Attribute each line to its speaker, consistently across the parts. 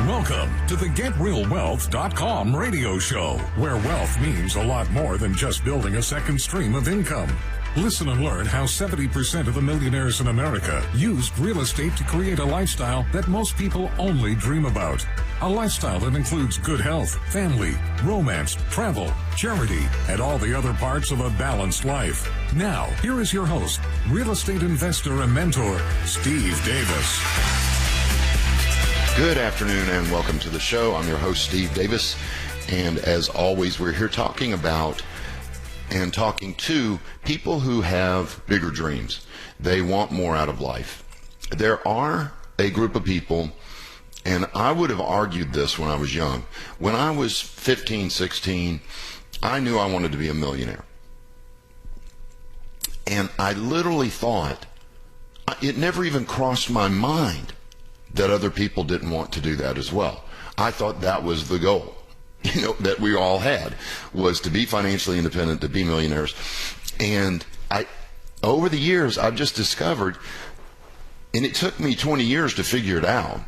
Speaker 1: Welcome to the GetRealWealth.com radio show, where wealth means a lot more than just building a second stream of income. Listen and learn how 70% of the millionaires in America used real estate to create a lifestyle that most people only dream about. A lifestyle that includes good health, family, romance, travel, charity, and all the other parts of a balanced life. Now, here is your host, real estate investor and mentor, Steve Davis.
Speaker 2: Good afternoon and welcome to the show. I'm your host, Steve Davis. And as always, we're here talking about and talking to people who have bigger dreams. They want more out of life. There are a group of people, and I would have argued this when I was young. When I was 15, 16, I knew I wanted to be a millionaire. And I literally thought, it never even crossed my mind that other people didn't want to do that as well. I thought that was the goal, that we all had, was to be financially independent, to be millionaires. And over the years, I've just discovered, and it took me 20 years to figure it out,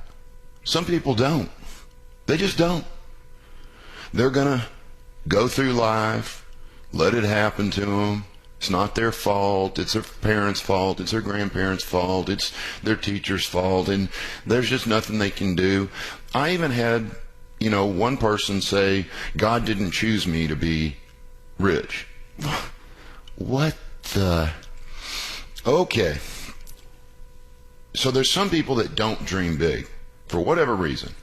Speaker 2: some people don't. They just don't. They're going to go through life, let it happen to them. It's not their fault. It's their parents' fault. It's their grandparents' fault. It's their teacher's fault. And there's just nothing they can do. I even had, one person say, God didn't choose me to be rich. What the? Okay. So there's some people that don't dream big for whatever reason.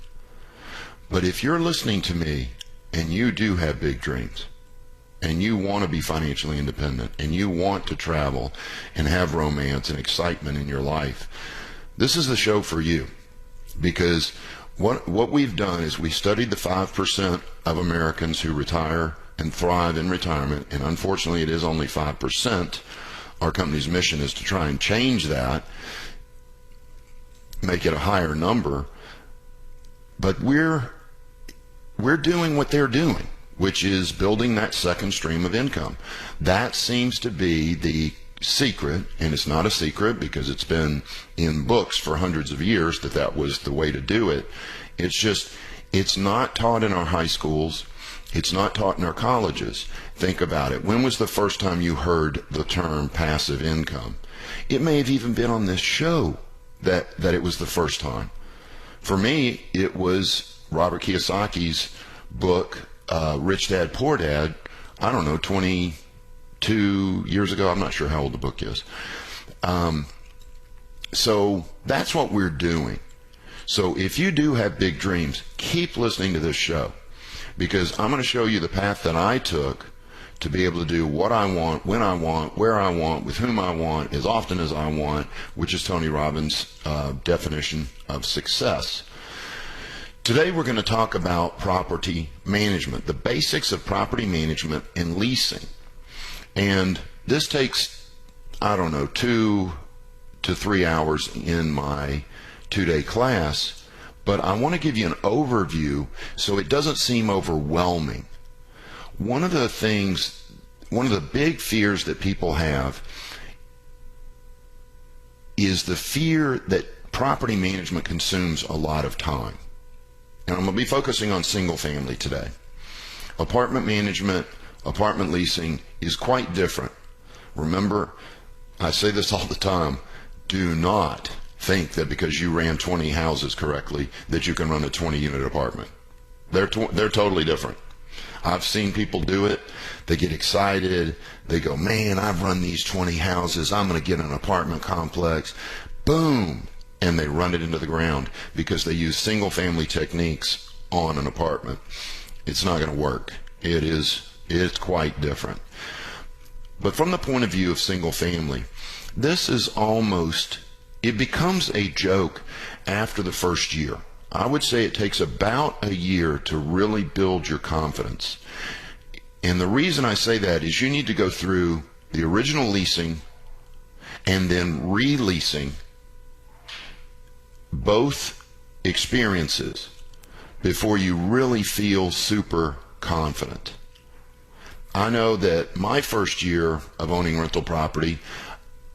Speaker 2: But if you're listening to me and you do have big dreams, and you want to be financially independent, and you want to travel and have romance and excitement in your life, this is the show for you. Because what we've done is we studied the 5% of Americans who retire and thrive in retirement, and unfortunately it is only 5%. Our company's mission is to try and change that, make it a higher number. But we're doing what they're doing, which is building that second stream of income. That seems to be the secret, and it's not a secret because it's been in books for hundreds of years that was the way to do it. It's not taught in our high schools. It's not taught in our colleges. Think about it. When was the first time you heard the term passive income? It may have even been on this show that it was the first time. For me, it was Robert Kiyosaki's book, Rich Dad, Poor Dad, 22 years ago. I'm not sure how old the book is. So that's what we're doing. So if you do have big dreams, keep listening to this show, because I'm going to show you the path that I took to be able to do what I want, when I want, where I want, with whom I want, as often as I want, which is Tony Robbins' definition of success. Today we're going to talk about property management, the basics of property management and leasing. And this takes, 2 to 3 hours in my 2-day class, but I want to give you an overview so it doesn't seem overwhelming. One of the big fears that people have is the fear that property management consumes a lot of time. And I'm going to be focusing on single family today. Apartment management, apartment leasing is quite different. Remember, I say this all the time, do not think that because you ran 20 houses correctly that you can run a 20-unit apartment. They're totally different. I've seen people do it. They get excited. They go, man, I've run these 20 houses. I'm going to get an apartment complex. Boom. And they run it into the ground because they use single family techniques on an apartment. It's not going to work. It's quite different. But from the point of view of single family, this is it becomes a joke after the first year. I would say it takes about a year to really build your confidence. And the reason I say that is you need to go through the original leasing and then releasing both experiences before you really feel super confident. I know that my first year of owning rental property,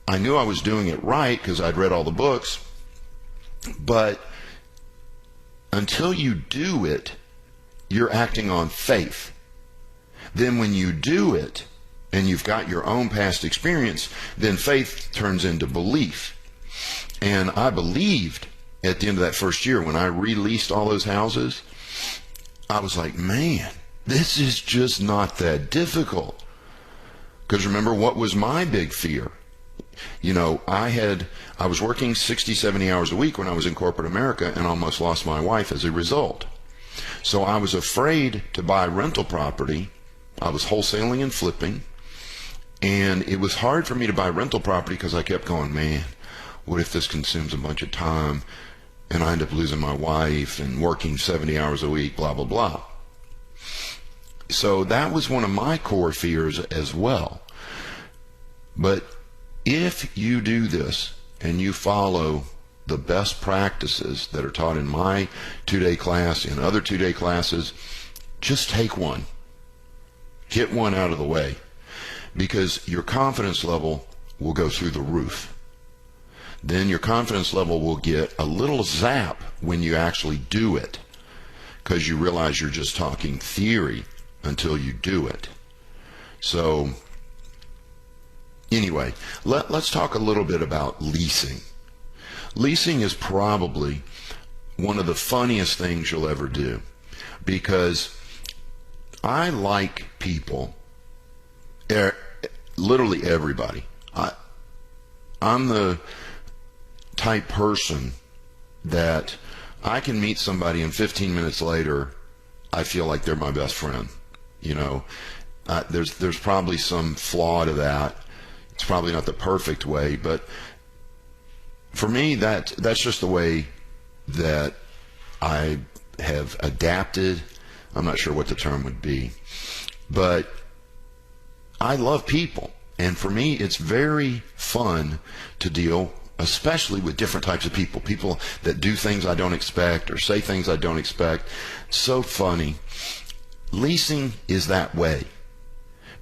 Speaker 2: I knew I was doing it right because I'd read all the books, but until you do it, you're acting on faith. Then when you do it, and you've got your own past experience, then faith turns into belief. And I believed at the end of that first year when I released all those houses, I was like, man, this is just not that difficult. Because remember, what was my big fear? You know, I was working 60, 70 hours a week when I was in corporate America and almost lost my wife as a result. So I was afraid to buy rental property. I was wholesaling and flipping. And it was hard for me to buy rental property because I kept going, man, what if this consumes a bunch of time and I end up losing my wife and working 70 hours a week, blah, blah, blah. So that was one of my core fears as well. But if you do this and you follow the best practices that are taught in my 2-day class and other 2-day classes, just take one. Get one out of the way, because your confidence level will go through the roof. Then your confidence level will get a little zap when you actually do it, because you realize you're just talking theory until you do it. So anyway, let's talk a little bit about leasing. Leasing is probably one of the funniest things you'll ever do, because I like people, literally everybody. I'm the type person that I can meet somebody and 15 minutes later I feel like they're my best friend. You know, there's probably some flaw to that. It's probably not the perfect way, but for me that's just the way that I have adapted. I'm not sure what the term would be, but I love people. And for me, it's very fun to deal, especially with different types of people. People that do things I don't expect or say things I don't expect. So funny. Leasing is that way.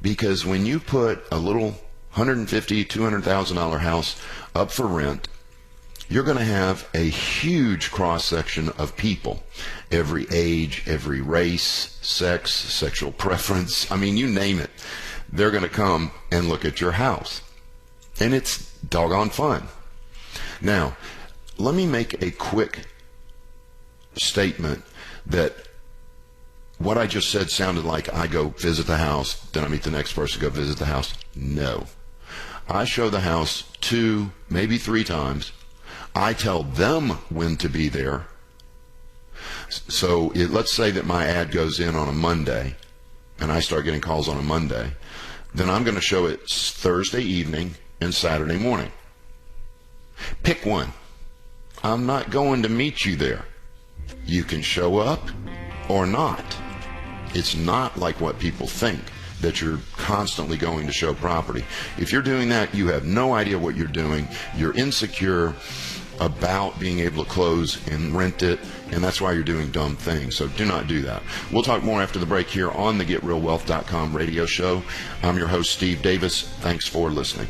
Speaker 2: Because when you put a little $150,000, $200,000 house up for rent, you're going to have a huge cross-section of people. Every age, every race, sex, sexual preference. I mean, you name it. They're going to come and look at your house. And it's doggone fun. Now, let me make a quick statement that what I just said sounded like I go visit the house, then I meet the next person, go visit the house. No. I show the house 2, maybe 3 times. I tell them when to be there. So let's say that my ad goes in on a Monday and I start getting calls on a Monday. Then I'm going to show it Thursday evening and Saturday morning. Pick one. I'm not going to meet you there. You can show up or not. It's not like what people think, that you're constantly going to show property. If you're doing that, you have no idea what you're doing. You're insecure about being able to close and rent it, and that's why you're doing dumb things. So do not do that. We'll talk more after the break here on the GetRealWealth.com radio show. I'm your host, Steve Davis. Thanks for listening.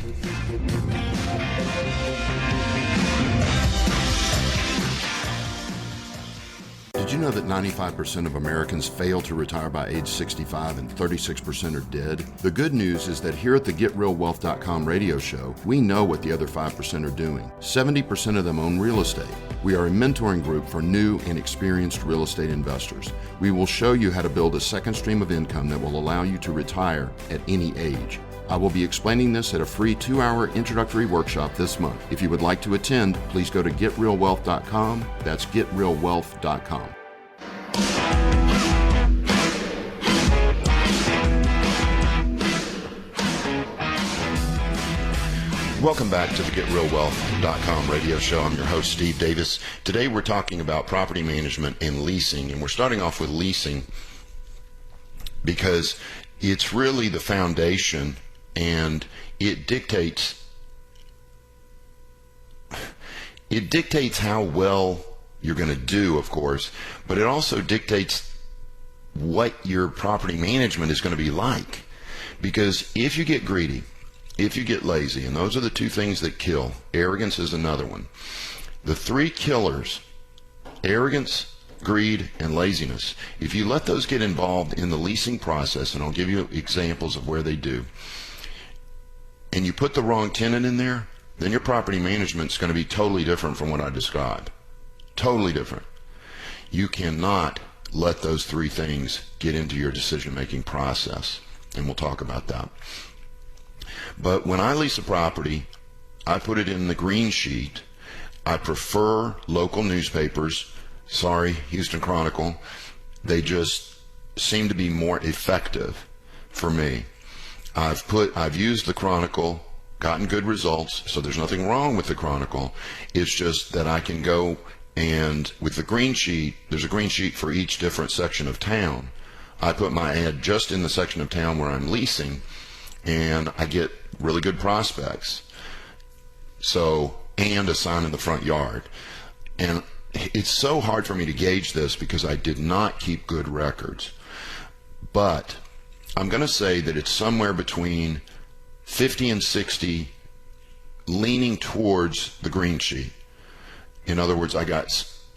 Speaker 2: Did you know that 95% of Americans fail to retire by age 65 and 36% are dead? The good news is that here at the GetRealWealth.com radio show, we know what the other 5% are doing. 70% of them own real estate. We are a mentoring group for new and experienced real estate investors. We will show you how to build a second stream of income that will allow you to retire at any age. I will be explaining this at a free 2-hour introductory workshop this month. If you would like to attend, please go to GetRealWealth.com. That's GetRealWealth.com. Welcome back to the GetRealWealth.com radio show. I'm your host, Steve Davis. Today we're talking about property management and leasing, and we're starting off with leasing because it's really the foundation, and it dictates how well you're going to do, of course, but it also dictates what your property management is going to be like. Because if you get greedy, if you get lazy, and those are the 2 things that kill, arrogance is another one. The 3 killers, arrogance, greed, and laziness. If you let those get involved in the leasing process, and I'll give you examples of where they do, and you put the wrong tenant in there, then your property management is going to be totally different from what I described. Totally different. You cannot let those three things get into your decision-making process, and we'll talk about that. But when I lease a property, I put it in the green sheet. I prefer local newspapers. Sorry, Houston Chronicle. They just seem to be more effective for me. I've used the Chronicle, gotten good results, so there's nothing wrong with the Chronicle. It's just that I can go and with the green sheet, there's a green sheet for each different section of town. I put my ad just in the section of town where I'm leasing, and I get really good prospects. So, and a sign in the front yard. And it's so hard for me to gauge this because I did not keep good records. But I'm going to say that it's somewhere between 50 and 60 leaning towards the green sheet. In other words, I got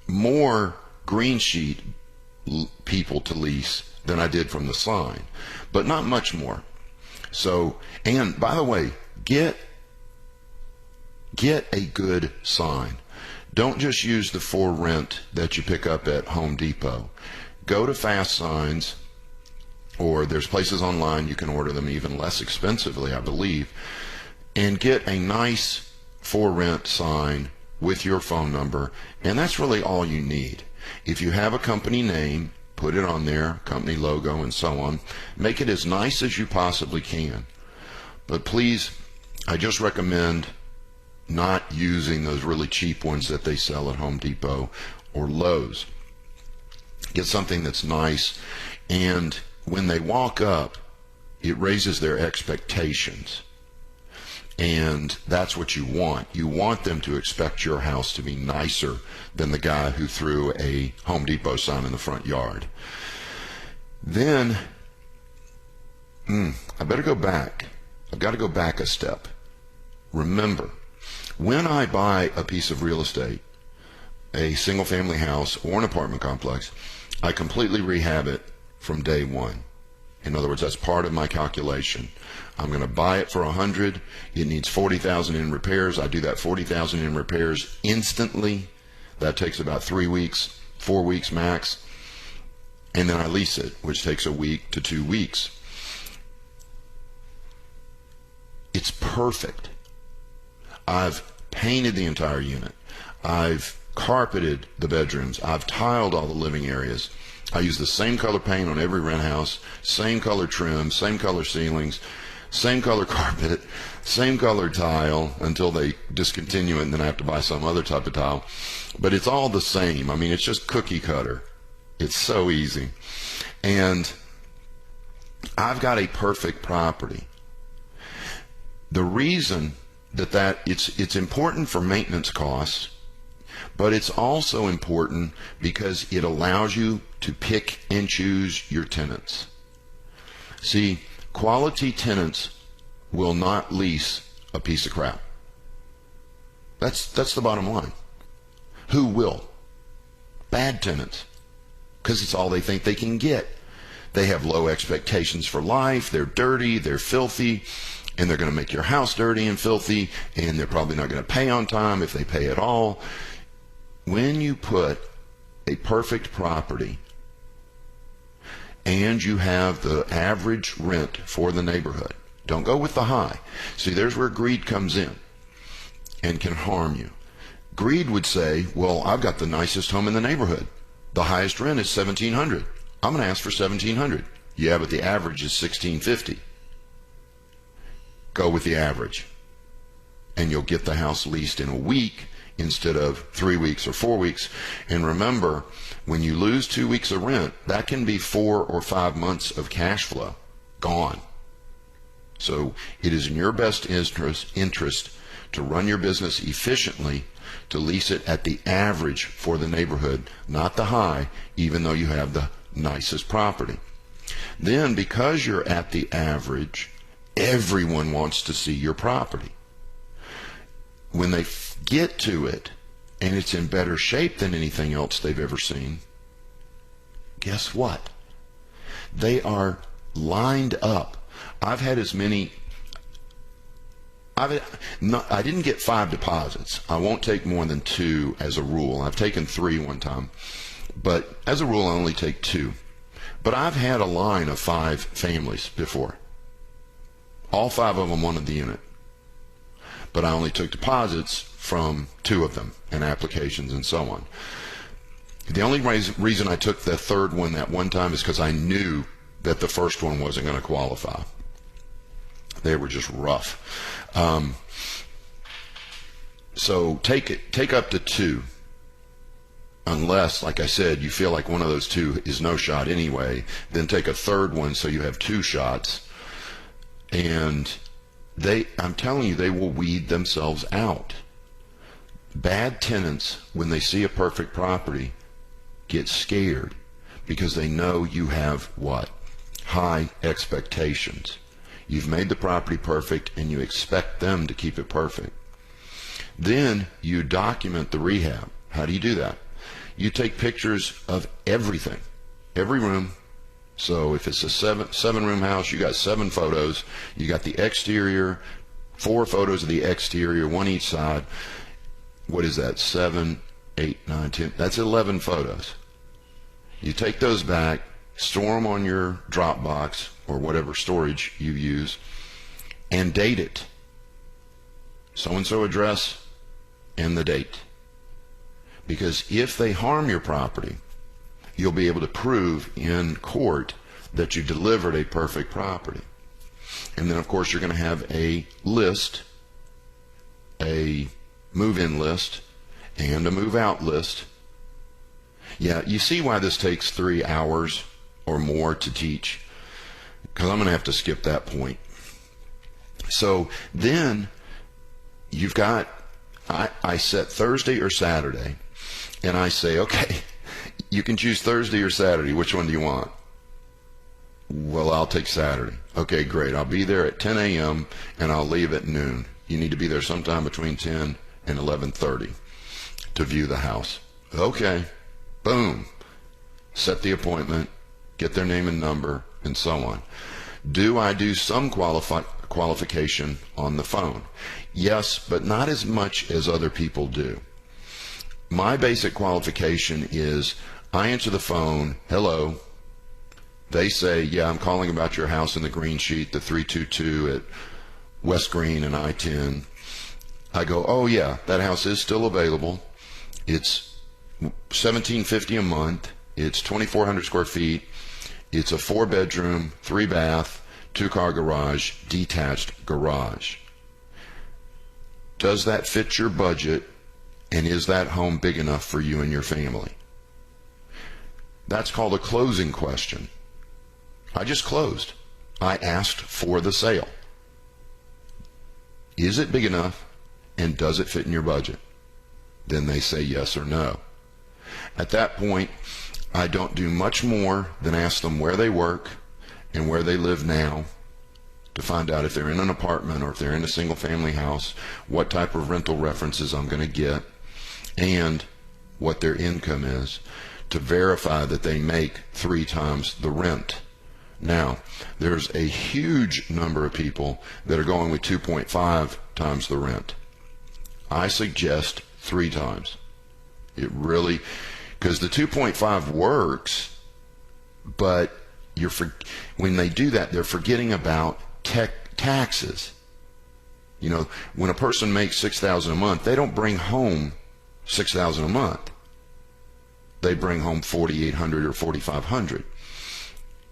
Speaker 2: more green sheet people to lease than I did from the sign, but not much more. So, and by the way, get a good sign. Don't just use the for rent that you pick up at Home Depot. Go to Fast Signs, or there's places online you can order them even less expensively, I believe, and get a nice for rent sign with your phone number, and that's really all you need. If you have a company name, put it on there, company logo and so on. Make it as nice as you possibly can. But please, I just recommend not using those really cheap ones that they sell at Home Depot or Lowe's. Get something that's nice, and when they walk up, it raises their expectations. And that's what you want. You want them to expect your house to be nicer than the guy who threw a Home Depot sign in the front yard. Then, I better go back. I've got to go back a step. Remember, when I buy a piece of real estate, a single-family house or an apartment complex, I completely rehab it from day one. In other words, that's part of my calculation. I'm going to buy it for $100. It needs $40,000 in repairs. I do that $40,000 in repairs instantly. That takes about 3 weeks, 4 weeks max. And then I lease it, which takes a week to 2 weeks. It's perfect. I've painted the entire unit. I've carpeted the bedrooms. I've tiled all the living areas. I use the same color paint on every rent house, same color trim, same color ceilings, same color carpet, same color tile until they discontinue it, and then I have to buy some other type of tile. But it's all the same. I mean, it's just cookie cutter. It's so easy. And I've got a perfect property. The reason that it's important for maintenance costs, but it's also important because it allows you to pick and choose your tenants. See, quality tenants will not lease a piece of crap. That's the bottom line. Who will? Bad tenants, because it's all they think they can get. They have low expectations for life. They're dirty, they're filthy, and they're going to make your house dirty and filthy, and they're probably not going to pay on time if they pay at all. When you put a perfect property and you have the average rent for the neighborhood, don't go with the high. See, there's where greed comes in and can harm you. Greed would say, well, I've got the nicest home in the neighborhood. The highest rent is $1,700. I'm going to ask for $1,700. Yeah, but the average is $1,650. Go with the average, and you'll get the house leased in a week instead of 3 weeks or 4 weeks. And remember, when you lose 2 weeks of rent, that can be 4 or 5 months of cash flow gone. So it is in your best interest to run your business efficiently, to lease it at the average for the neighborhood, not the high, even though you have the nicest property. Then, because you're at the average, everyone wants to see your property. When they get to it and it's in better shape than anything else they've ever seen, guess what? They are lined up. I've had as many. I didn't get 5 deposits. I won't take more than 2 as a rule. I've taken 3 one time, but as a rule, I only take 2. But I've had a line of 5 families before. All 5 of them wanted the unit, but I only took deposits from 2 of them and applications and so on. The only reason I took the 3rd one that one time is because I knew that the first one wasn't going to qualify. They were just rough. So take up to 2, unless, like I said, you feel like one of those 2 is no shot anyway. Then take a 3rd one so you have 2 shots. And I'm telling you, they will weed themselves out. Bad tenants, when they see a perfect property, get scared because they know you have what? High expectations. You've made the property perfect and you expect them to keep it perfect. Then you document the rehab. How do you do that? You take pictures of everything, every room. So if it's a seven room house, you got 7 photos. You got the exterior, 4 photos of the exterior, 1 each side. What is that? 7, 8, 9, 10. That's 11 photos. You take those back, store them on your Dropbox or whatever storage you use, and date it. So-and-so address and the date. Because if they harm your property, you'll be able to prove in court that you delivered a perfect property. And then, of course, you're going to have a list, a move-in list, and a move-out list. Yeah, you see why this takes 3 hours or more to teach, because I'm going to have to skip that point. So then you've got, I set Thursday or Saturday, and I say, okay, you can choose Thursday or Saturday. Which one do you want? Well, I'll take Saturday. Okay, great. I'll be there at 10 a.m. and I'll leave at noon. You need to be there sometime between 10 and 11:30 to view the house. Okay. Boom. Set the appointment, get their name and number, and so on. Do I do some qualification on the phone? Yes, but not as much as other people do. My basic qualification is I answer the phone, hello. They say, yeah, I'm calling about your house in the green sheet, the 322 at West Green and I-10. I go, oh yeah, that house is still available. It's $1,750 a month. It's 2,400 square feet. It's a 4-bedroom, 3-bath, 2-car garage, detached garage. Does that fit your budget? And is that home big enough for you and your family? That's called a closing question. I just closed. I asked for the sale. Is it big enough? And does it fit in your budget? Then they say yes or no. At that point, I don't do much more than ask them where they work and where they live now to find out if they're in an apartment or if they're in a single-family house, what type of rental references I'm going to get, and what their income is to verify that they make 3 times the rent. Now, there's a huge number of people that are going with 2.5 times the rent. I suggest 3 times. It really, because the 2.5 works, but when they do that, they're forgetting about taxes. You know, when a person makes $6,000 a month, they don't bring home $6,000 a month. They bring home $4,800 or $4,500.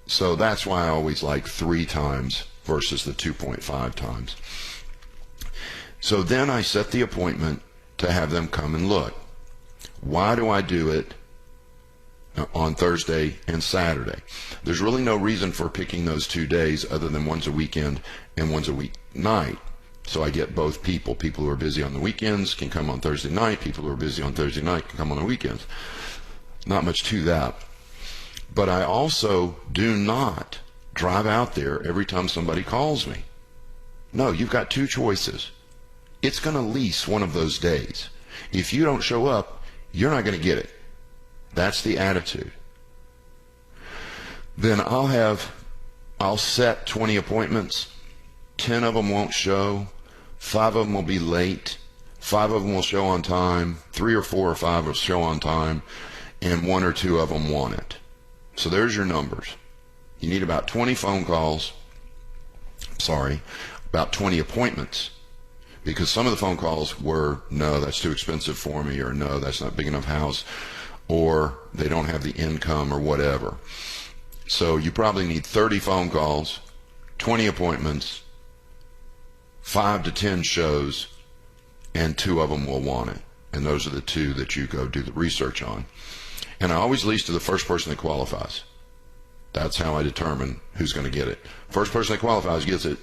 Speaker 2: So that's why I always like 3 times versus the 2.5 times. So then I set the appointment to have them come and look. Why do I do it on Thursday and Saturday? There's really no reason for picking those 2 days other than one's a weekend and one's a weeknight. So I get both people. People who are busy on the weekends can come on Thursday night. People who are busy on Thursday night can come on the weekends. Not much to that. But I also do not drive out there every time somebody calls me. No, you've got 2 choices. It's going to lease one of those days. If you don't show up, you're not going to get it. That's the attitude. then I'll set 20 appointments. 10 of them won't show. 5 of them will be late. 5 of them will show on time. 3 or 4 or 5 will show on time. And 1 or 2 of them want it. So there's your numbers. You need about 20 phone calls. About 20 appointments. Because some of the phone calls were, no, that's too expensive for me, or no, that's not big enough house, or they don't have the income, or whatever. So you probably need 30 phone calls, 20 appointments, 5 to 10 shows, and 2 of them will want it. And those are the 2 that you go do the research on. And I always lease to the first person that qualifies. That's how I determine who's going to get it. First person that qualifies gets it.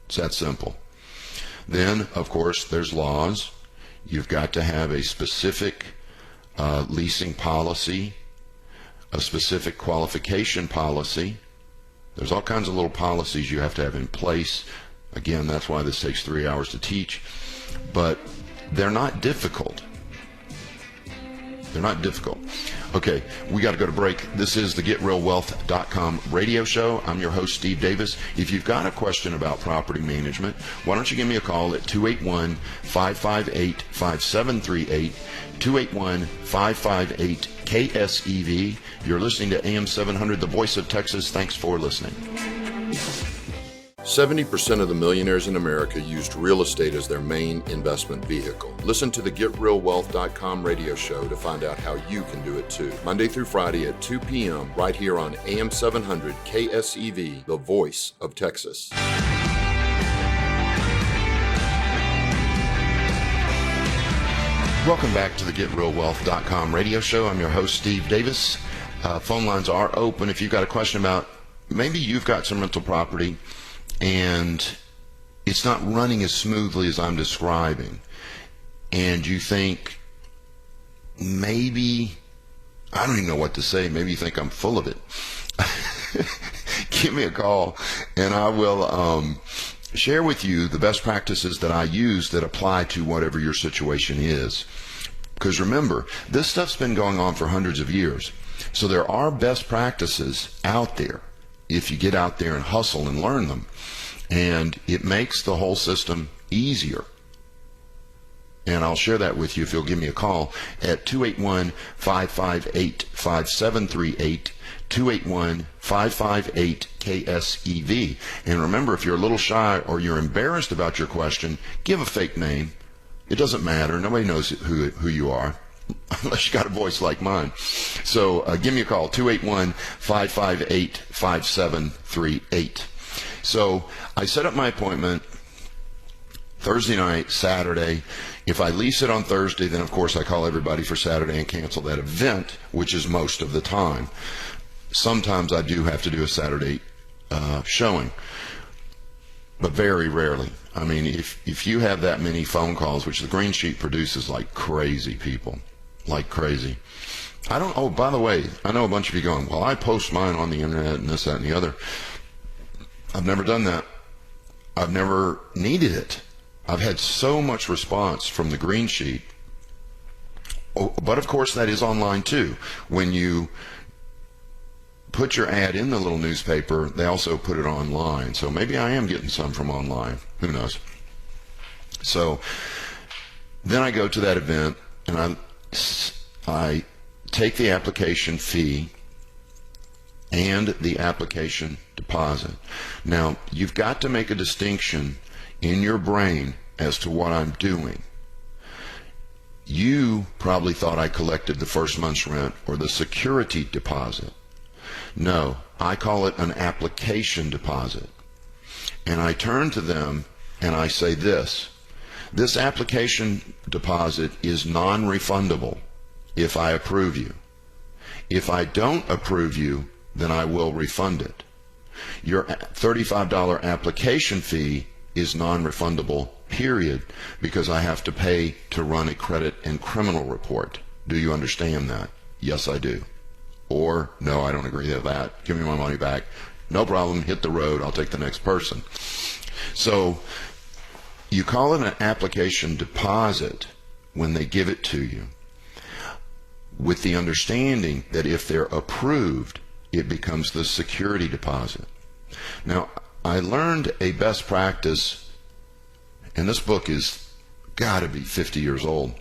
Speaker 2: It's that simple. Then, of course, there's laws. You've got to have a specific leasing policy, a specific qualification policy. There's all kinds of little policies you have to have in place. Again, that's why this takes 3 hours to teach. But they're not difficult. They're not difficult. Okay, we got to go to break. This is the GetRealWealth.com radio show. I'm your host, Steve Davis. If you've got a question about property management, why don't you give me a call at 281-558-5738, 281-558-KSEV. You're listening to AM 700, the voice of Texas. Thanks for listening. 70% of the millionaires in America used real estate as their main investment vehicle. Listen to the GetRealWealth.com radio show to find out how you can do it too. Monday through Friday at 2 p.m. right here on AM 700 KSEV, the voice of Texas. Welcome back to the GetRealWealth.com radio show. I'm your host, Steve Davis. Phone lines are open. If you've got a question about, maybe you've got some rental property and it's not running as smoothly as I'm describing, and you think, maybe, I don't even know what to say, maybe you think I'm full of it, give me a call and I will share with you the best practices that I use that apply to whatever your situation is. Because remember, this stuff's been going on for hundreds of years. So there are best practices out there if you get out there and hustle and learn them. And it makes the whole system easier. And I'll share that with you if you'll give me a call at 281-558-5738, 281-558-KSEV. And remember, if you're a little shy or you're embarrassed about your question, give a fake name. It doesn't matter. Nobody knows who you are, unless you got a voice like mine. So give me a call, 281-558-5738. So I set up my appointment Thursday night, Saturday. If I lease it on Thursday, then of course I call everybody for Saturday and cancel that event, which is most of the time. Sometimes I do have to do a Saturday showing, but very rarely. I mean, if you have that many phone calls, which the Green Sheet produces like crazy, people, like crazy. Oh, by the way, I know a bunch of you going, well, I post mine on the internet and this, that, and the other. I've never done that. I've never needed it. I've had so much response from the Green Sheet. Oh, but of course, that is online too. When you put your ad in the little newspaper, they also put it online. So maybe I am getting some from online. Who knows? So then I go to that event and I take the application fee and the application deposit. Now, you've got to make a distinction in your brain as to what I'm doing. You probably thought I collected the first month's rent or the security deposit. No, I call it an application deposit. And I turn to them and I say this application deposit is non-refundable if I approve you. If I don't approve you, then I will refund it. Your $35 application fee is non-refundable, period, because I have to pay to run a credit and criminal report. Do you understand that? Yes, I do. Or, no, I don't agree with that. Give me my money back. No problem. Hit the road. I'll take the next person. So you call it an application deposit when they give it to you, with the understanding that if they're approved, it becomes the security deposit. Now, I learned a best practice, and this book is got to be 50 years old.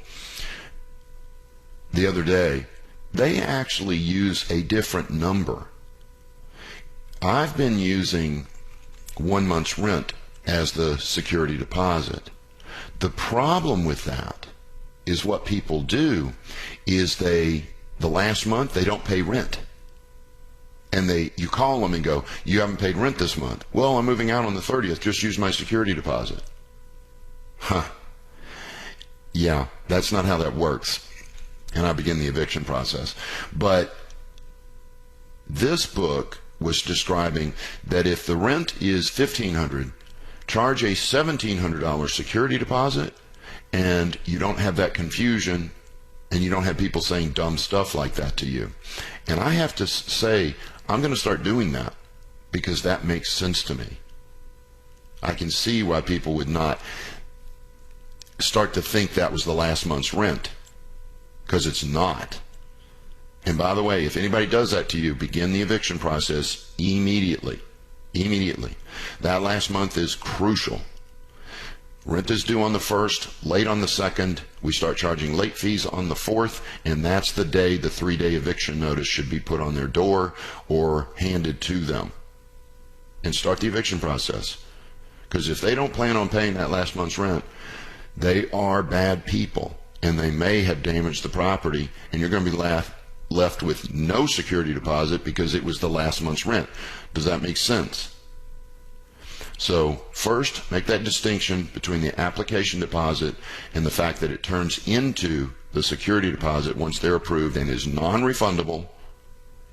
Speaker 2: The other day, they actually use a different number. I've been using 1 month's rent as the security deposit. The problem with that is what people do is the last month, they don't pay rent. And you call them and go, you haven't paid rent this month. Well, I'm moving out on the 30th. Just use my security deposit. Huh. Yeah, that's not how that works. And I begin the eviction process. But this book was describing that if the rent is $1,500, charge a $1,700 security deposit, and you don't have that confusion, and you don't have people saying dumb stuff like that to you. And I have to say, I'm going to start doing that because that makes sense to me. I can see why people would not start to think that was the last month's rent, because it's not. And by the way, if anybody does that to you, begin the eviction process immediately. Immediately. That last month is crucial. Rent is due on the 1st, late on the 2nd. We start charging late fees on the 4th, and that's the day the 3-day eviction notice should be put on their door or handed to them. And start the eviction process. Because if they don't plan on paying that last month's rent, they are bad people, and they may have damaged the property, and you're going to be left with no security deposit because it was the last month's rent. Does that make sense? So first, make that distinction between the application deposit and the fact that it turns into the security deposit once they're approved and is non-refundable.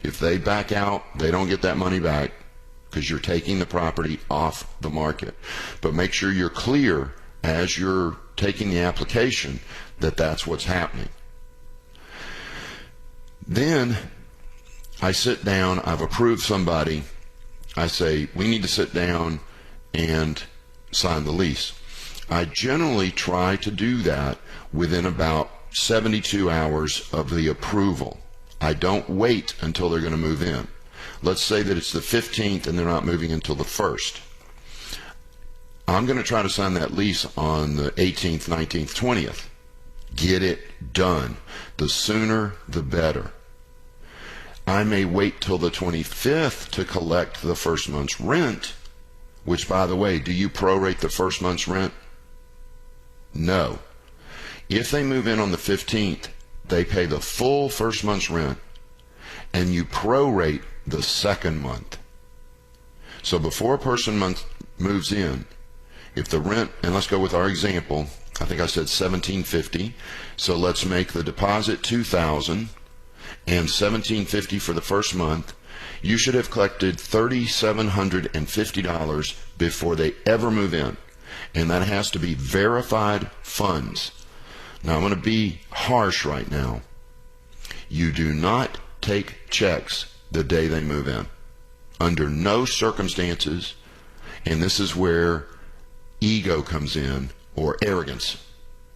Speaker 2: If they back out, they don't get that money back because you're taking the property off the market. But make sure you're clear as you're taking the application that that's what's happening. Then I sit down, I've approved somebody, I say, we need to sit down and sign the lease. I generally try to do that within about 72 hours of the approval. I don't wait until they're going to move in. Let's say that it's the 15th and they're not moving until the 1st. I'm going to try to sign that lease on the 18th, 19th, 20th. Get it done. The sooner, the better. I may wait till the 25th to collect the first month's rent, which, by the way, do you prorate the first month's rent? No. If they move in on the 15th, they pay the full first month's rent, and you prorate the second month. So before a person moves in, if the rent, and let's go with our example, I think I said $1,750, so let's make the deposit $2,000 and $1,750 for the first month. You should have collected $3,750 before they ever move in, and that has to be verified funds. Now, I'm going to be harsh right now. You do not take checks the day they move in. Under no circumstances, and this is where ego comes in, or arrogance.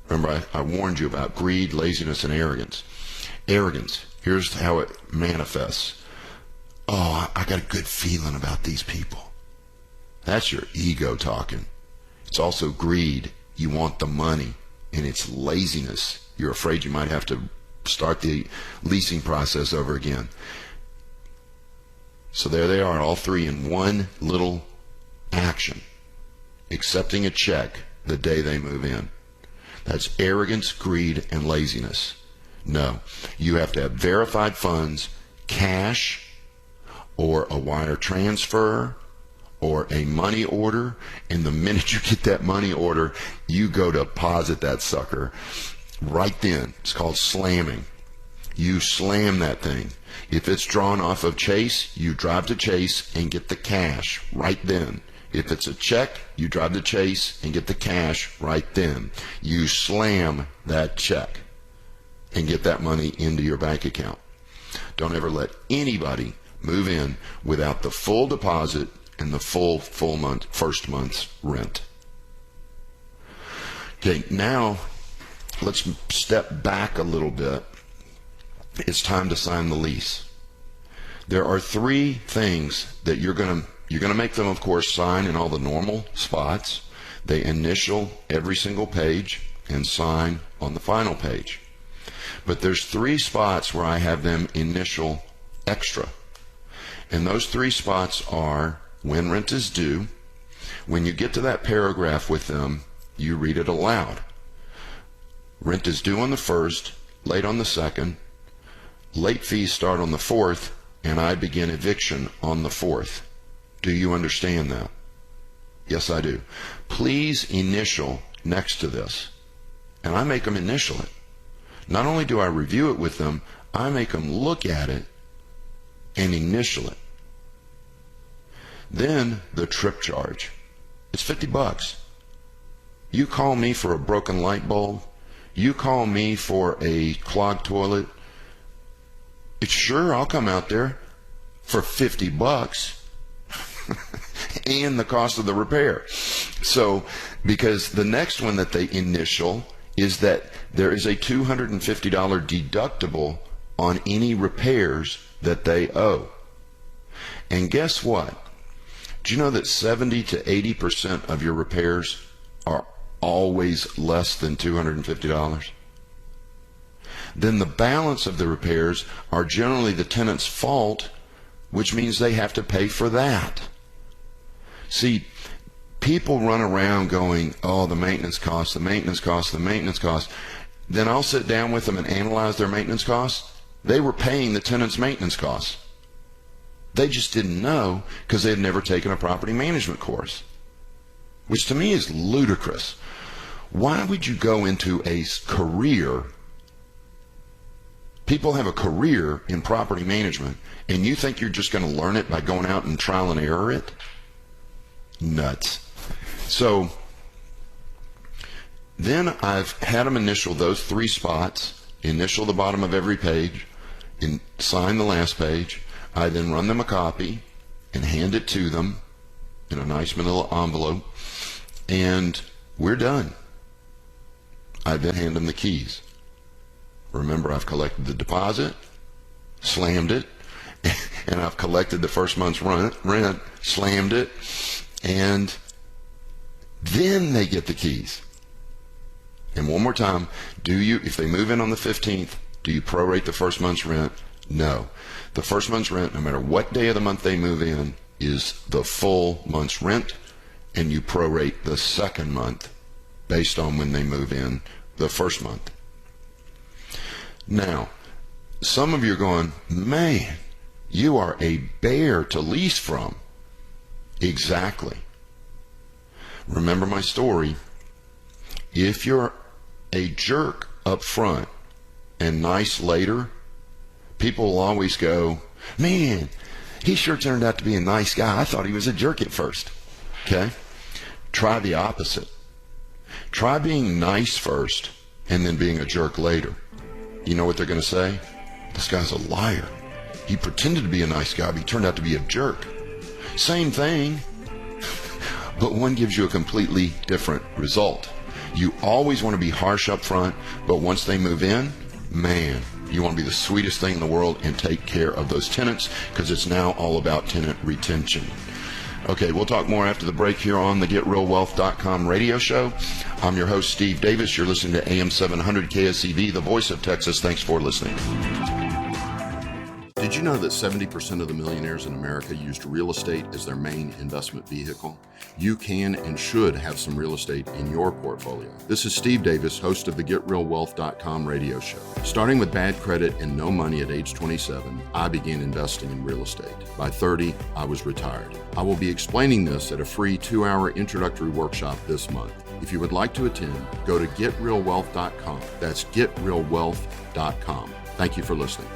Speaker 2: Remember, I warned you about greed, laziness, and arrogance. Arrogance, here's how it manifests. Oh, I got a good feeling about these people. That's your ego talking. It's also greed. You want the money. And it's laziness. You're afraid you might have to start the leasing process over again. So there they are, all three in one little action. Accepting a check the day they move in. That's arrogance, greed, and laziness. No. You have to have verified funds, cash, or a wire transfer, or a money order, and the minute you get that money order, you go deposit that sucker right then. It's called slamming. You slam that thing. If it's drawn off of Chase, you drive to Chase and get the cash right then. If it's a check, you drive to Chase and get the cash right then. You slam that check and get that money into your bank account. Don't ever let anybody move in without the full deposit and the full first month's rent. Okay, now let's step back a little bit. It's time to sign the lease. There are three things that you're going to make them, of course, sign in all the normal spots. They initial every single page and sign on the final page. But there's three spots where I have them initial extra. And those three spots are when rent is due. When you get to that paragraph with them, you read it aloud. Rent is due on the 1st, late on the 2nd, late fees start on the 4th, and I begin eviction on the 4th. Do you understand that? Yes, I do. Please initial next to this. And I make them initial it. Not only do I review it with them, I make them look at it and initial it. Then the trip charge. It's $50. You call me for a broken light bulb, you call me for a clogged toilet, it's sure I'll come out there for $50 and the cost of the repair. So, because the next one that they initial is that there is a $250 deductible on any repairs that they owe. And guess what? Do you know that 70 to 80% of your repairs are always less than $250? Then the balance of the repairs are generally the tenant's fault, which means they have to pay for that. See, people run around going, oh, the maintenance costs, the maintenance costs, the maintenance costs. Then I'll sit down with them and analyze their maintenance costs. They were paying the tenant's maintenance costs. They just didn't know because they had never taken a property management course, which to me is ludicrous. Why would you go into a career? People have a career in property management, and you think you're just going to learn it by going out and trial and error it? Nuts. So then I've had them initial those three spots, initial the bottom of every page, and sign the last page. I then run them a copy and hand it to them in a nice manila envelope, and we're done. I then hand them the keys. Remember, I've collected the deposit, slammed it, and I've collected the first month's rent, slammed it, and then they get the keys. And one more time, if they move in on the 15th, do you prorate the first month's rent? No. The first month's rent, no matter what day of the month they move in, is the full month's rent, and you prorate the second month based on when they move in the first month. Now, some of you are going, man, you are a bear to lease from. Exactly. Remember my story. If you're a jerk up front and nice later, people will always go, man, he sure turned out to be a nice guy. I thought he was a jerk at first. Okay? Try the opposite. Try being nice first and then being a jerk later. You know what they're going to say? This guy's a liar. He pretended to be a nice guy, but he turned out to be a jerk. Same thing, but one gives you a completely different result. You always want to be harsh up front, but once they move in, man, you want to be the sweetest thing in the world and take care of those tenants, because it's now all about tenant retention. Okay, we'll talk more after the break here on the GetRealWealth.com radio show. I'm your host, Steve Davis. You're listening to AM 700 KSEV, the voice of Texas. Thanks for listening. Did you know that 70% of the millionaires in America used real estate as their main investment vehicle? You can and should have some real estate in your portfolio. This is Steve Davis, host of the GetRealWealth.com radio show. Starting with bad credit and no money at age 27, I began investing in real estate. By 30, I was retired. I will be explaining this at a free 2-hour introductory workshop this month. If you would like to attend, go to GetRealWealth.com. That's GetRealWealth.com. Thank you for listening.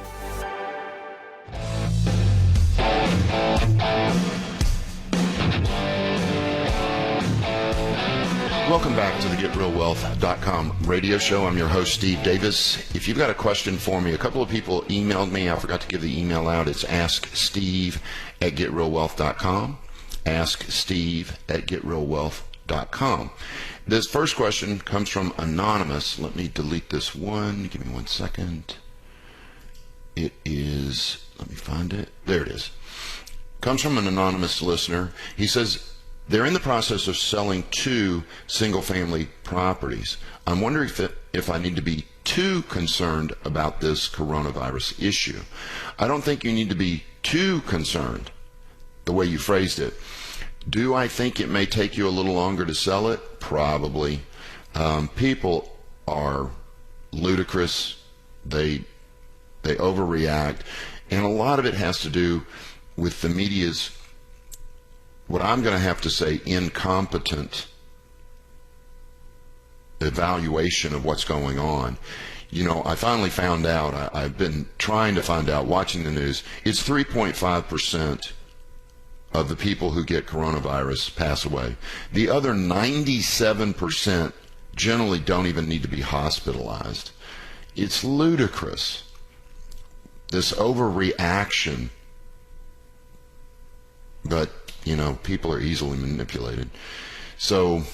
Speaker 2: Welcome back to the GetRealWealth.com radio show. I'm your host, Steve Davis. If you've got a question for me, a couple of people emailed me. I forgot to give the email out. It's asksteve@GetRealWealth.com. Asksteve@GetRealWealth.com. This first question comes from Anonymous. Let me delete this one. Give me 1 second. It is, let me find it. There it is. Comes from an anonymous listener. He says, they're in the process of selling 2 single-family properties. I'm wondering if I need to be too concerned about this coronavirus issue. I don't think you need to be too concerned, the way you phrased it. Do I think it may take you a little longer to sell it? Probably. People are ludicrous. They overreact. And a lot of it has to do with the media's, what I'm going to have to say, incompetent evaluation of what's going on. You know, I finally found out, I've been trying to find out, watching the news, it's 3.5% of the people who get coronavirus pass away. The other 97% generally don't even need to be hospitalized. It's ludicrous, this overreaction. But, you know, people are easily manipulated. So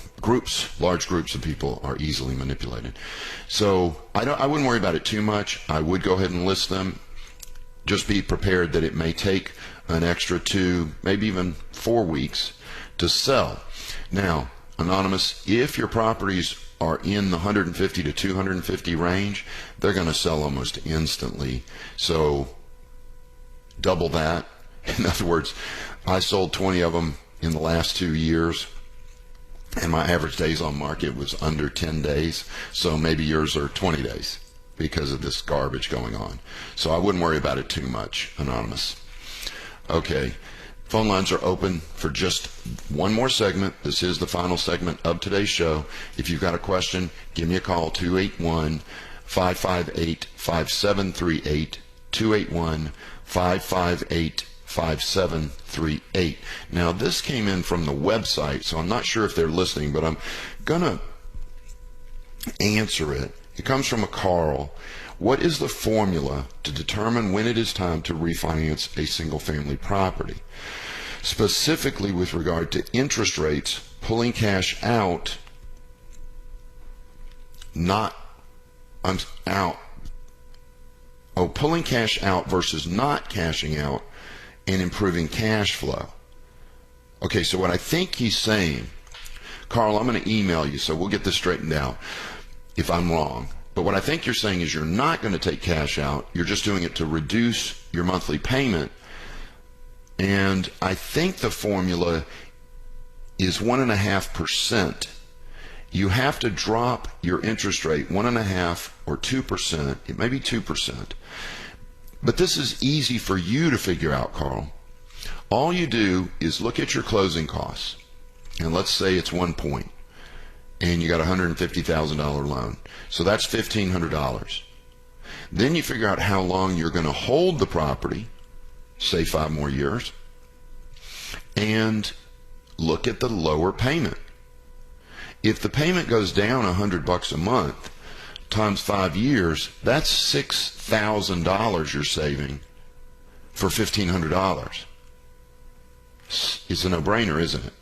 Speaker 2: large groups of people are easily manipulated. So I wouldn't worry about it too much. I would go ahead and list them. Just be prepared that it may take an extra 2, maybe even 4 weeks to sell. Now, anonymous, if your properties are in the 150 to 250 range, they're going to sell almost instantly. So double that. In other words, I sold 20 of them in the last 2 years, and my average days on market was under 10 days. So maybe yours are 20 days because of this garbage going on. So I wouldn't worry about it too much, anonymous. Okay, phone lines are open for just one more segment. This is the final segment of today's show. If you've got a question, give me a call, 281-558-5738, 281-558-5738. Now, this came in from the website, so I'm not sure if they're listening, but I'm going to answer it. It comes from a Carl. What is the formula to determine when it is time to refinance a single-family property? Specifically with regard to interest rates, pulling cash out, pulling cash out versus not cashing out, and improving cash flow. Okay, so what I think he's saying, Carl, I'm going to email you, so we'll get this straightened out if I'm wrong. But what I think you're saying is you're not going to take cash out. You're just doing it to reduce your monthly payment. And I think the formula is 1.5%. You have to drop your interest rate 1.5% or 2%. It may be 2%. But this is easy for you to figure out, Carl. All you do is look at your closing costs. And let's say it's 1 point. And you got a $150,000 loan. So that's $1,500. Then you figure out how long you're going to hold the property, say 5 more years, and look at the lower payment. If the payment goes down $100 a month times 5 years, that's $6,000 you're saving for $1,500. It's a no-brainer, isn't it?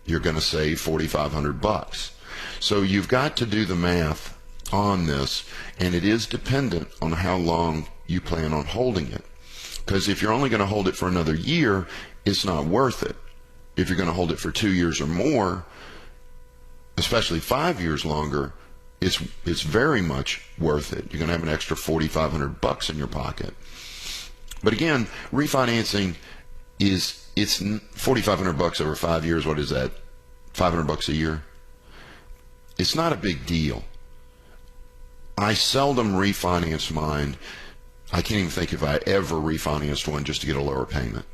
Speaker 2: You're going to save $4,500. So you've got to do the math on this, and it is dependent on how long you plan on holding it. Because if you're only going to hold it for another year, it's not worth it. If you're going to hold it for 2 years or more, especially 5 years longer, it's very much worth it. You're going to have an extra $4,500 in your pocket. But again, refinancing it's $4,500 over 5 years. What is that? $500 a year? It's not a big deal. I seldom refinance mine. I can't even think if I ever refinanced one just to get a lower payment.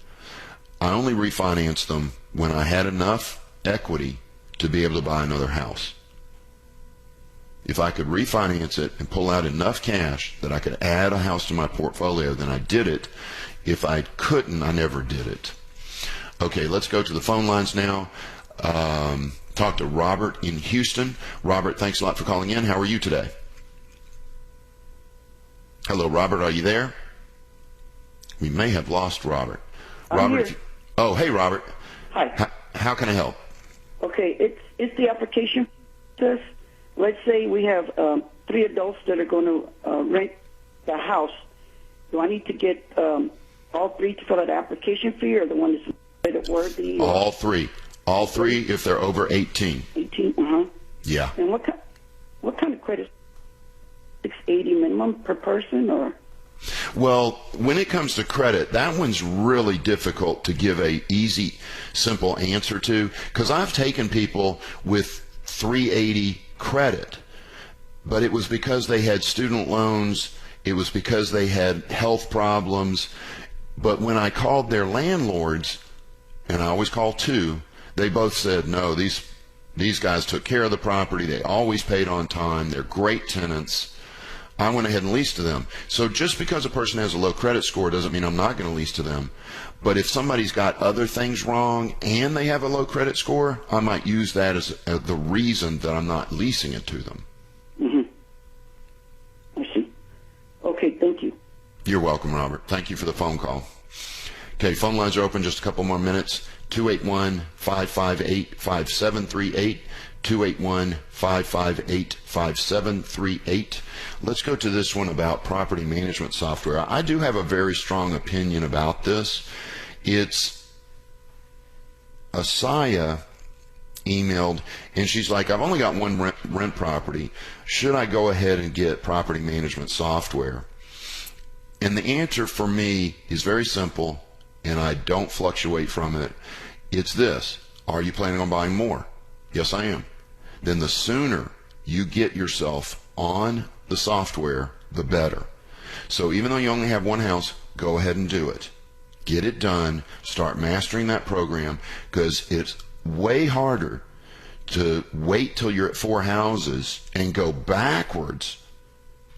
Speaker 2: I only refinanced them when I had enough equity to be able to buy another house. If I could refinance it and pull out enough cash that I could add a house to my portfolio, then I did it. If I couldn't, I never did it. Okay, let's go to the phone lines now. Talk to Robert in Houston. Robert, thanks a lot for calling in. How are you today? Hello, Robert. Are you there? We may have lost Robert.
Speaker 3: I'm
Speaker 2: Robert.
Speaker 3: here.
Speaker 2: Oh, hey, Robert.
Speaker 3: Hi.
Speaker 2: How can I help?
Speaker 3: Okay, it's the application process. Let's say we have 3 adults that are going to rent the house, Do I need to get all three to fill out the application fee, or the one that's credit worthy?
Speaker 2: All three. All three if they're over 18.
Speaker 3: 18.
Speaker 2: Yeah.
Speaker 3: And what kind of credit? 680 minimum per person, or?
Speaker 2: Well, when it comes to credit, that one's really difficult to give a easy, simple answer to, because I've taken people with 380 credit, but it was because they had student loans, it was because they had health problems. But when I called their landlords, and I always call two, they both said, no, these guys took care of the property, they always paid on time, they're great tenants. I went ahead and leased to them. So just because a person has a low credit score doesn't mean I'm not going to lease to them. But if somebody's got other things wrong and they have a low credit score, I might use that as the reason that I'm not leasing it to them.
Speaker 3: I see. Okay, thank you.
Speaker 2: You're welcome, Robert. Thank you for the phone call. Okay, phone lines are open. Just a couple more minutes. 281-558-5738. 281-558-5738. Let's go to this one about property management software. I do have a very strong opinion about this. It's Asaya emailed, and she's like, I've only got one rent property. Should I go ahead and get property management software? And the answer for me is very simple, and I don't fluctuate from it. It's this. Are you planning on buying more? Yes, I am. Then the sooner you get yourself on the software, the better. So even though you only have one house, go ahead and do it. Get it done. Start mastering that program, because it's way harder to wait till you're at 4 houses and go backwards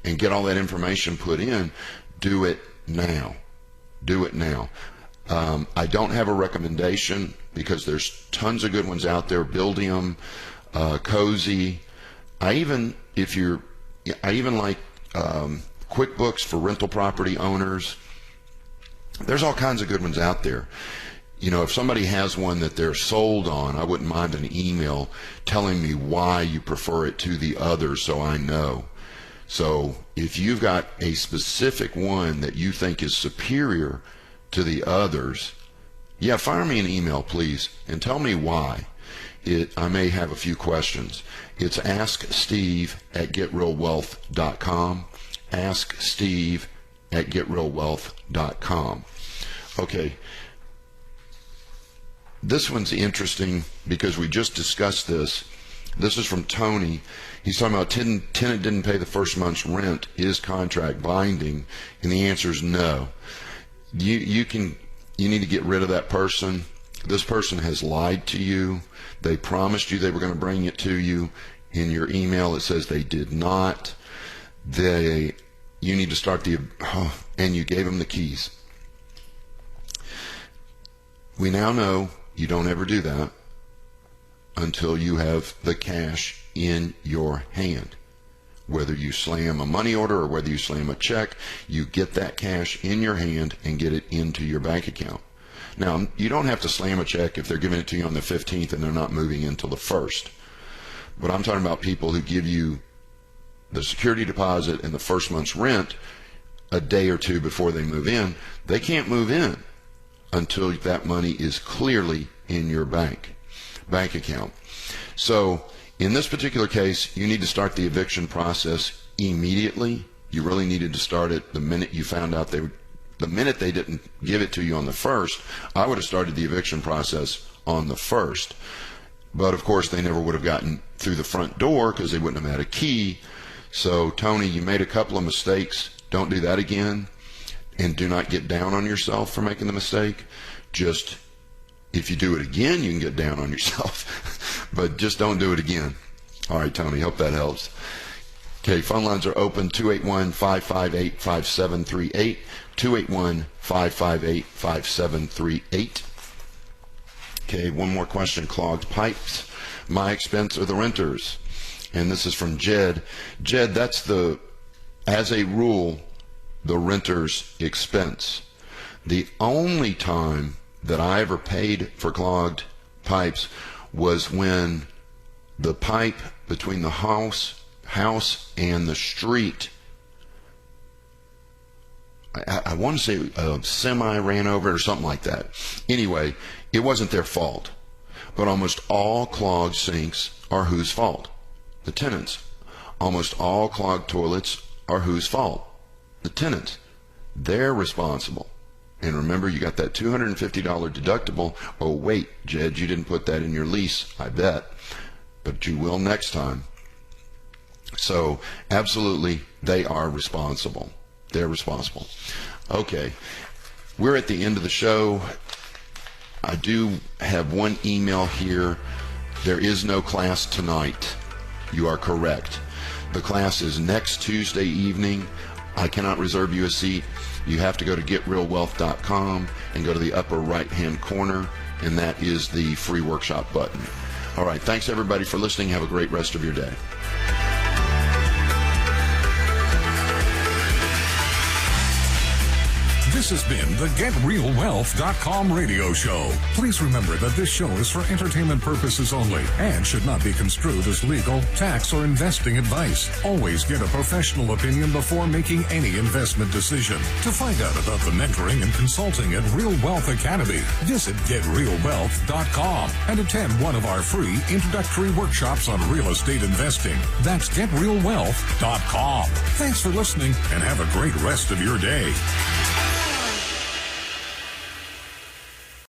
Speaker 2: and get all that information put in. Do it now. Do it now. I don't have a recommendation because there's tons of good ones out there. Buildium, Cozy. I even like QuickBooks for rental property owners. There's all kinds of good ones out there. You know, if somebody has one that they're sold on, I wouldn't mind an email telling me why you prefer it to the others, so I know. So if you've got a specific one that you think is superior to the others, yeah, fire me an email, please, and tell me why. I may have a few questions. It's asksteve@getrealwealth.com. Asksteve@getrealwealth.com. Okay. This one's interesting because we just discussed this. This is from Tony. He's talking about tenant didn't pay the first month's rent. Is contract binding? And the answer is no. You need to get rid of that person. This person has lied to you. They promised you they were going to bring it to you. In your email, it says they did not. You need to start and you gave them the keys. We now know you don't ever do that until you have the cash in your hand. Whether you slam a money order or whether you slam a check, you get that cash in your hand and get it into your bank account. Now, you don't have to slam a check if they're giving it to you on the 15th and they're not moving in until the 1st. But I'm talking about people who give you the security deposit and the first month's rent a day or two before they move in. They can't move in until that money is clearly in your bank account. So in this particular case, you need to start the eviction process immediately. You really needed to start it the minute you found out the minute they didn't give it to you on the 1st. I would have started the eviction process on the 1st. But of course, they never would have gotten through the front door because they wouldn't have had a key. So Tony, you made a couple of mistakes. Don't do that again. And do not get down on yourself for making the mistake. Just, if you do it again, you can get down on yourself. But just don't do it again. All right, Tony, hope that helps. Okay, phone lines are open, 281-558-5738, 281-558-5738. Okay, one more question. Clogged pipes. My expense or the renters? And this is from Jed. Jed, that's as a rule, the renter's expense. The only time that I ever paid for clogged pipes was when the pipe between the house and the street, I I want to say a semi ran over it or something like that. Anyway, it wasn't their fault. But almost all clogged sinks are whose fault? The tenants. Almost all clogged toilets are whose fault? The tenants. They're responsible. And remember, you got that $250 deductible. Oh, wait, Jed, you didn't put that in your lease, I bet. But you will next time. So, absolutely, they are responsible. They're responsible. Okay, we're at the end of the show. I do have one email here. There is no class tonight. You are correct. The class is next Tuesday evening. I cannot reserve you a seat. You have to go to getrealwealth.com and go to the upper right-hand corner, and that is the free workshop button. All right, thanks everybody for listening. Have a great rest of your day.
Speaker 1: This has been the GetRealWealth.com radio show. Please remember that this show is for entertainment purposes only and should not be construed as legal, tax, or investing advice. Always get a professional opinion before making any investment decision. To find out about the mentoring and consulting at Real Wealth Academy, visit GetRealWealth.com and attend one of our free introductory workshops on real estate investing. That's GetRealWealth.com. Thanks for listening and have a great rest of your day.